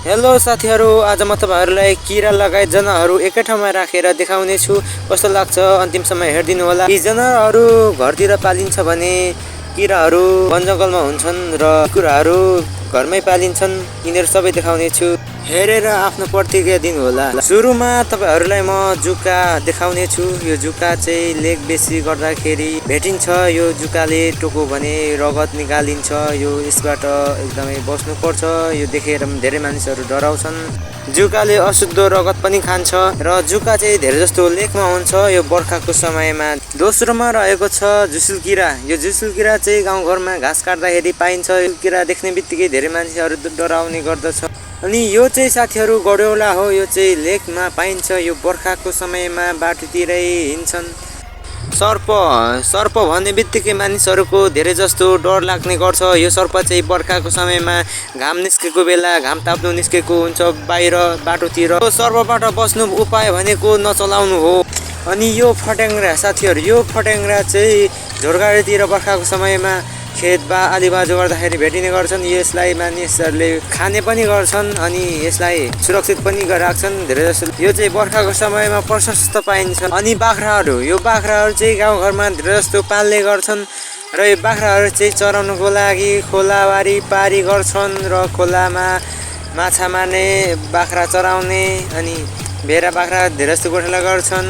Hello साथीहरू, आज म तपाईहरुलाई किरा लगायत जनावरहरू एकै ठाउँमा राखेर देखाउने छु। कस्तो लाग्छ अन्तिमसम्म हेर्दिनु होला। यी जनावरहरू घरतिर पालिन्छ भने किराहरू वन जंगलमा हुन्छन् र कुराहरू घरमै पालिन्छन्। यिनीहरू सबै देखाउने छु, हेरेर आफ्नो प्रतिक्रिया दिनु होला। सुरुमा तपाईहरुलाई म जुका देखाउने छु। यो जुका चाहिँ लेग बेसी गर्दाखेरि भेटिन्छ। यो जुकाले टोक्यो भने रगत निकालिन्छ। यो यसबाट एकदमै बस्नु पर्छ। यो देखेर धेरै मानिसहरू डराउँछन्। जुकाले अशुद्ध रगत पनि खान्छ र जुका चाहिँ धेरै जस्तो लेकमा हुन्छ यो बर्खाको समयमा। दोस्रोमा रहेको छ झुसुल किरा। यो झुसुल किरा चाहिँ गाउँघरमा घाँस काट्दाखेरि पाइन्छ। यो किरा देख्ने बित्तिकै धेरै मानिसहरू डराउने गर्दछ। अनि यो चाहिँ साथीहरू गड्यौला हो। यो चाहिँ लेकमा पाइन्छ। यो बर्खाको समयमा बाटोतिरै हिँड्छन्। सर्प भन्ने बित्तिकै मानिसहरूको धेरै जस्तो डर लाग्ने गर्छ। यो सर्प चाहिँ बर्खाको समयमा घाम निस्केको बेला घाम ताप्नु निस्केको हुन्छ बाहिर बाटोतिर। यो सर्पबाट बस्नु उपाय भनेको नचलाउनु हो। अनि यो फट्याङ्ग्रा साथीहरू, यो फट्याङ्ग्रा चाहिँ झोरगाडीतिर बर्खाको समयमा खेत आली बाजु गर्दाखेरि भेटिने गर्छन्। यसलाई मानिसहरूले खाने पनि गर्छन् अनि यसलाई सुरक्षित पनि राख्छन् धेरै जस्तो। यो चाहिँ बर्खाको समयमा प्रशस्त पाइन्छ। अनि बाख्राहरू, यो बाख्राहरू चाहिँ गाउँघरमा धेरै जस्तो पाल्ने गर्छन् र यो बाख्राहरू चाहिँ चराउनको लागि खोलावारी पारी गर्छन् र खोलामा माछा मार्ने, बाख्रा चराउने अनि भेरा बाख्रा धेरै जस्तो गोठाला गर्छन्।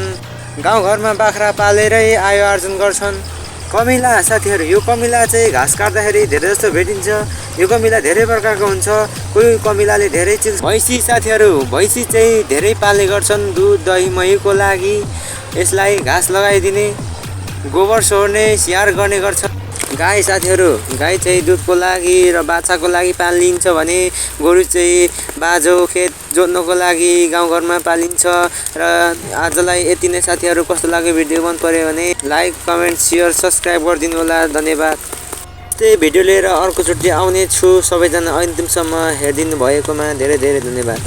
गाउँघरमा बाख्रा पालेरै आय आर्जन गर्छन्। कमिला साथीहरू, यो कमिला चाहिँ घाँस काट्दाखेरि धेरै जस्तो भेटिन्छ। यो कमिला धेरै प्रकारको हुन्छ। कोही कमिलाले धेरै चिज। भैँसी साथीहरू, भैँसी चाहिँ धेरै पाल्ने गर्छन् दुध दही महीको लागि। यसलाई घाँस लगाइदिने, गोबर सोर्ने, स्याहार गर्ने गर्छ। गाई साथीहरू, गाई चाहिँ दुधको लागि र बाछाको लागि पालिन्छ भने गोरु चाहिँ बाजो खेत जोत्नको लागि गाउँघरमा पालिन्छ। र आजलाई यति नै साथीहरू। कस्तो लाग्यो भिडियो मन पर्यो भने लाइक कमेन्ट सेयर सब्सक्राइब गरिदिनु होला। धन्यवाद। त्यही भिडियो लिएर अर्कोचोटि आउने छु। सबैजना अन्तिमसम्म हेरिदिनु भएकोमा धेरै धेरै धन्यवाद।